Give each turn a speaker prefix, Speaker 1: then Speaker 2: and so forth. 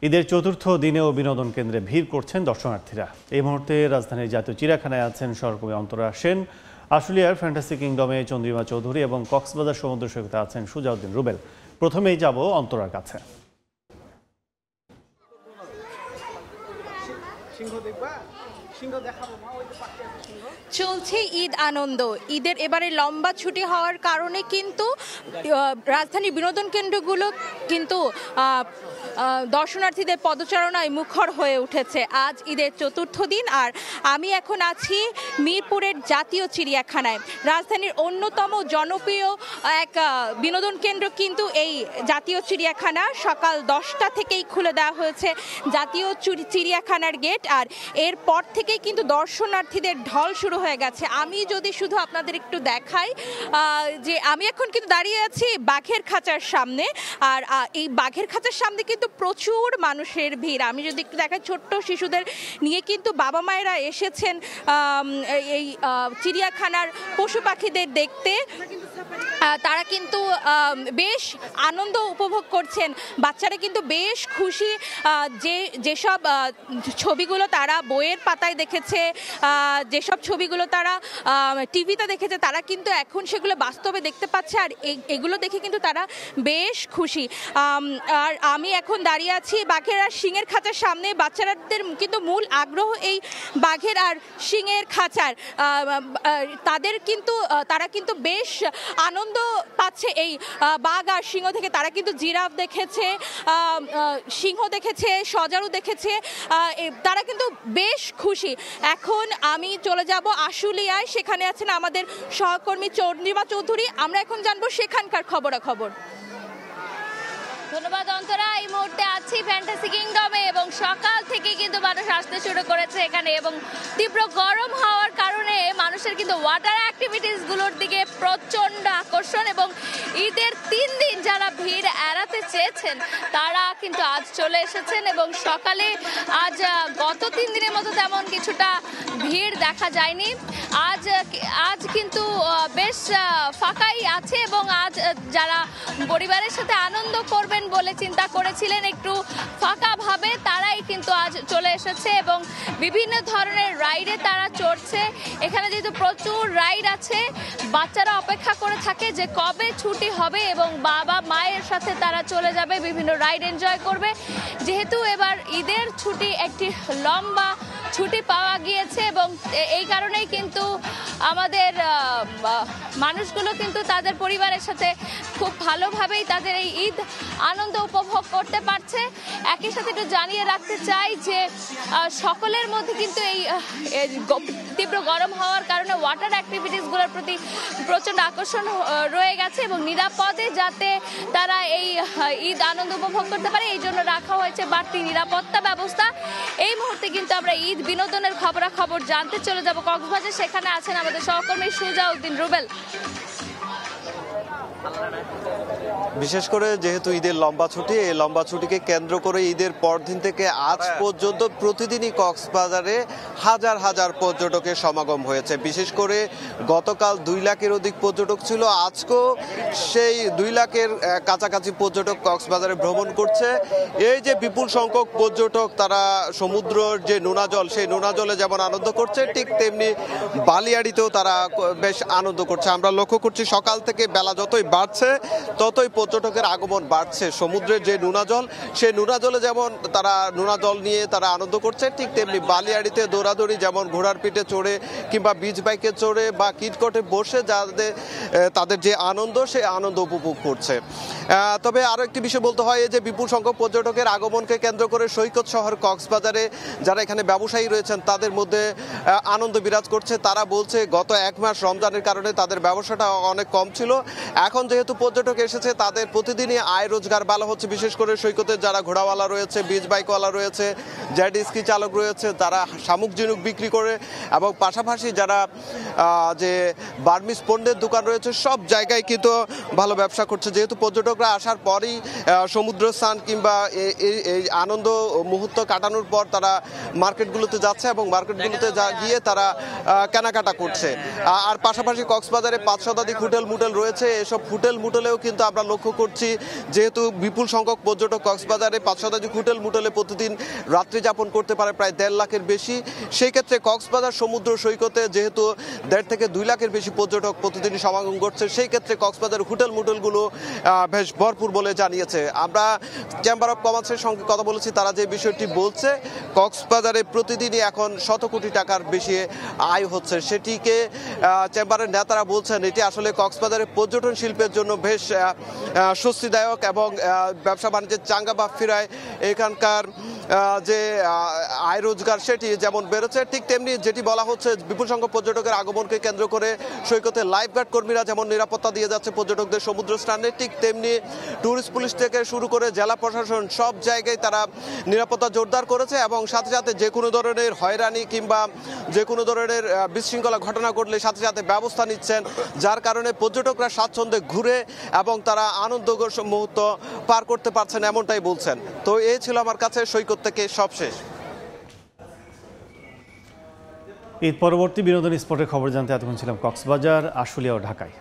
Speaker 1: ঈদের চতুর্থ দিনেও বিনোদন কেন্দ্রে ভিড় করছেন দর্শনার্থীরা। এই মুহূর্তে রাজধানীর জাতীয় চিড়িয়াখানায় আছেন সহকর্মী অন্তরা সেন, আশুলিয়ার ফ্যান্টাসি কিংডমে চন্দ্রিমা চৌধুরী এবং কক্সবাজার সমুদ্র সৈকতে আছেন সুজাউদ্দিন রুবেল। প্রথমেই যাব অন্তরার কাছে।
Speaker 2: চলছে ঈদ আনন্দ। ঈদের এবারে লম্বা ছুটি হওয়ার কারণে কিন্তু রাজধানীর বিনোদন কেন্দ্রগুলো কিন্তু দর্শনার্থীদের পদচারণায় মুখর হয়ে উঠেছে। আজ ঈদের চতুর্থ দিন, আর আমি এখন আছি মিরপুরের জাতীয় চিড়িয়াখানায়। রাজধানীর অন্যতম জনপ্রিয় এক বিনোদন কেন্দ্র কিন্তু এই জাতীয় চিড়িয়াখানা। সকাল 10টা থেকেই খুলে দেওয়া হয়েছে জাতীয় চিড়িয়াখানার গেট, আর এরপর থেকেই কিন্তু দর্শনার্থীদের ঢল শুরু হয়ে গেছে। আমি যদি শুধু আপনাদের একটু দেখাই যে আমি এখন কিন্তু দাঁড়িয়ে আছি বাঘের খাঁচার সামনে, আর এই বাঘের খাঁচার সামনে কিন্তু প্রচুর মানুষের ভিড়। আমি যদি একটু দেখাই, ছোট্ট শিশুদের নিয়ে কিন্তু বাবা মায়েরা এসেছেন এই চিড়িয়াখানার পশু পাখিদের দেখতে। তারা কিন্তু বেশ আনন্দ উপভোগ করছেন। বাচ্চারা কিন্তু বেশ খুশি। যেসব ছবিগুলো তারা বইয়ের পাতায় দেখেছে, যেসব ছবিগুলো তারা টিভিতে দেখেছে, তারা কিন্তু এখন সেগুলো বাস্তবে দেখতে পাচ্ছে, আর এগুলো দেখে কিন্তু তারা বেশ খুশি। আর আমি এখন দাঁড়িয়ে আছি বাঘের আর সিংহের খাঁচার সামনে। বাচ্চাদের কিন্তু মূল আগ্রহ এই বাঘের আর সিংহের খাঁচার। তারা কিন্তু বেশ আনন্দ পাচ্ছে এই বাঘ আর সিংহ থেকে। তারা কিন্তু জিরাফ দেখেছে, সিংহ দেখেছে, সজারু দেখেছে। তারা কিন্তু বেশ খুশি। এখন আমি চলে যাব আশুলিয়ায়, সেখানে আছেন আমাদের সহকর্মী চন্দ্রিমা চৌধুরী। আমরা এখন জানবো সেখানকার খবরাখবর।
Speaker 3: ধন্যবাদ অন্তরা। এই মুহূর্তে আছি ফ্যান্টাসি কিংডমে এবং সকাল থেকে কিন্তু মানুষ আসতে শুরু করেছে এখানে, এবং তীব্র গরম হওয়ার কারণে মানুষের কিন্তু ওয়াটার অ্যাক্টিভিটিস গুলোর দিকে প্রচন্ড আকর্ষণ, এবং ঈদের 3 দিন যারা ভিড় এড়াতে চেয়েছেন তারা কিন্তু আজ চলে এসেছেন। এবং সকালে আজ গত 3 দিনের মতো তেমন কিছুটা ভিড় দেখা যায়নি। আজ কিন্তু বেশ ফাঁকাই আছে, এবং আজ যারা পরিবারের সাথে আনন্দ করবেন বলে চিন্তা করেছিলেন একটু ফাঁকা ভাবে, তারাই কিন্তু আজ চলে এসেছে এবং বিভিন্ন ধরনের রাইডে তারা চড়ছে। এখানে যেহেতু প্রচুর রাইড আছে, বাচ্চারা অপেক্ষা করে থাকে যে কবে ছুটি হবে এবং বাবা মায়ের সাথে তারা চলে যাবে, বিভিন্ন রাইড এনজয় করবে। যেহেতু এবার ঈদের ছুটি একটি লম্বা ছুটি পাওয়া গিয়েছে, এবং এই কারণেই কিন্তু আমাদের মানুষগুলো কিন্তু তাদের পরিবারের সাথে খুব ভালোভাবেই তাদের এই ঈদ আনন্দ উপভোগ করতে পারছে। একই সাথে একটু জানিয়ে রাখতে চাই যে সকলের মধ্যে কিন্তু এই তীব্র গরম হওয়ার কারণে ওয়াটার অ্যাক্টিভিটিসগুলোর প্রতি প্রচণ্ড আকর্ষণ রয়ে গেছে, এবং নিরাপদে যাতে তারা এই ঈদ আনন্দ উপভোগ করতে পারে এই জন্য রাখা হয়েছে বাড়তি নিরাপত্তা ব্যবস্থা। এই মুহূর্তে কিন্তু আমরা ঈদ বিনোদনের খবরাখবর জানতে চলে যাব কক্সবাজার। সেখানে আছেন আমাদের সহকর্মী সুজাউদ্দিন রুবেল।
Speaker 4: বিশেষ করে যেহেতু ঈদের লম্বা ছুটি, এই লম্বা ছুটিকে কেন্দ্র করে ঈদের পরদিন থেকে আজ পর্যন্ত প্রতিদিনই কক্সবাজারে হাজার হাজার পর্যটকের সমাগম হয়েছে। বিশেষ করে গতকাল 2 লাখের অধিক পর্যটক ছিল, আজকেও সেই 2 লাখের কাছাকাছি পর্যটক কক্সবাজারে ভ্রমণ করছে। এই যে বিপুল সংখ্যক পর্যটক, তারা সমুদ্রের যে নোনা জল, সেই নোনা জলে যেমন আনন্দ করছে, ঠিক তেমনি বালিয়াড়িতেও তারা বেশ আনন্দ করছে। আমরা লক্ষ্য করছি সকাল থেকে বেলা যতই বাড়ছে ততই পর্যটকের আগমন বাড়ছে। সমুদ্রের যে নোনা জল, সেই নোনা জলে যেমন তারা নোনা জল নিয়ে তারা আনন্দ করছে, ঠিক তেমনি বালিয়াড়িতে দৌড়াদৌড়ি, যেমন ঘোড়ার পিঠে চড়ে কিংবা বিচ বাইকে চড়ে বা কিটকটে বসে তাদের যে আনন্দ, সেই আনন্দ উপভোগ করছে। তবে আরও একটি বিষয় বলতে হয়, যে বিপুল সংখ্যক পর্যটকের আগমনকে কেন্দ্র করে সৈকত শহর কক্সবাজারে যারা এখানে ব্যবসায়ী রয়েছেন তাদের মধ্যে আনন্দ বিরাজ করছে। তারা বলছে গত 1 মাস রমজানের কারণে তাদের ব্যবসাটা অনেক কম ছিল, এখন যেহেতু পর্যটক এসেছে তাদের প্রতিদিনই আয় রোজগার ভালো হচ্ছে। বিশেষ করে সৈকতের যারা ঘোড়াওয়ালা রয়েছে, বিচ বাইকওয়ালা রয়েছে, জেট স্কি চালক রয়েছে, তারা শামুক ঝিনুক বিক্রি করে, এবং পাশাপাশি যারা যে বার্মিজ পণ্যের দোকান রয়েছে, সব জায়গায় কিন্তু ভালো ব্যবসা করছে। যেহেতু পর্যটকরা আসার পরই সমুদ্র স্নান কিংবা এই আনন্দ মুহূর্ত কাটানোর পর তারা মার্কেটগুলোতে যাচ্ছে, এবং মার্কেটগুলোতে গিয়ে তারা কেনাকাটা করছে। আর পাশাপাশি কক্সবাজারে 5 শতাধিক হোটেল মুটেল রয়েছে। এসব হোটেল মুটেলেও কিন্তু আমরা লক্ষ্য করছি যেহেতু বিপুল সংখ্যক পর্যটক কক্সবাজারে ৫ শতাধিক হোটেল মোটেলে প্রতিদিন রাত্রি যাপন করতে পারে প্রায় ১.৫ লাখের বেশি। সেই ক্ষেত্রে কক্সবাজার সমুদ্র সৈকতে যেহেতু ১.৫ থেকে ২ লাখের বেশি পর্যটক প্রতিদিনই সমাগম করছে, সেই ক্ষেত্রে কক্সবাজার হোটেল মোটেলগুলো বেশ ভরপুর বলে জানিয়েছে। আমরা চেম্বার অফ কমার্সের সঙ্গে কথা বলেছি, তারা যে বিষয়টি বলছে কক্সবাজারে প্রতিদিনই এখন ১০০ কোটি টাকার বেশি আয় হচ্ছে, সেটিকে চেম্বারের নেতারা বলছেন এটি আসলে কক্সবাজারের পর্যটন শিল্পের জন্য বেশ স্বস্তিদায়ক এবং ব্যবসা বাণিজ্যের চাঙ্গা বা ফিরায় এখানকার যে আয় রোজগার সেটি যেমন বেড়েছে, ঠিক তেমনি যেটি বলা হচ্ছে বিপুল সংখ্যক পর্যটকের আগমনকে কেন্দ্র করে সৈকতে লাইফগার্ড কর্মীরা যেমন নিরাপত্তা দিয়ে যাচ্ছে পর্যটকদের সমুদ্র স্নানে, ঠিক তেমনি ট্যুরিস্ট পুলিশ থেকে শুরু করে জেলা প্রশাসন সব জায়গায় তারা নিরাপত্তা জোরদার করেছে এবং সাথে সাথে যে কোনো ধরনের হয়রানি কিংবা যে কোনো ধরনের বিশৃঙ্খলা ঘটনা ঘটলে সাথে সাথে ব্যবস্থা নিচ্ছেন, যার কারণে পর্যটকরা স্বাচ্ছন্দ্যে ঘুরে এবং তারা আনন্দকর মুহূর্ত পার করতে পারছেন এমনটাই বলছেন। তো এই ছিল আমার কাছে সৈকত থেকে সবশেষ।
Speaker 1: ঈদ পরবর্তী বিনোদন স্পটের খবর জানতে এতক্ষণ ছিলাম কক্সবাজার, আশুলিয়া ও ঢাকায়।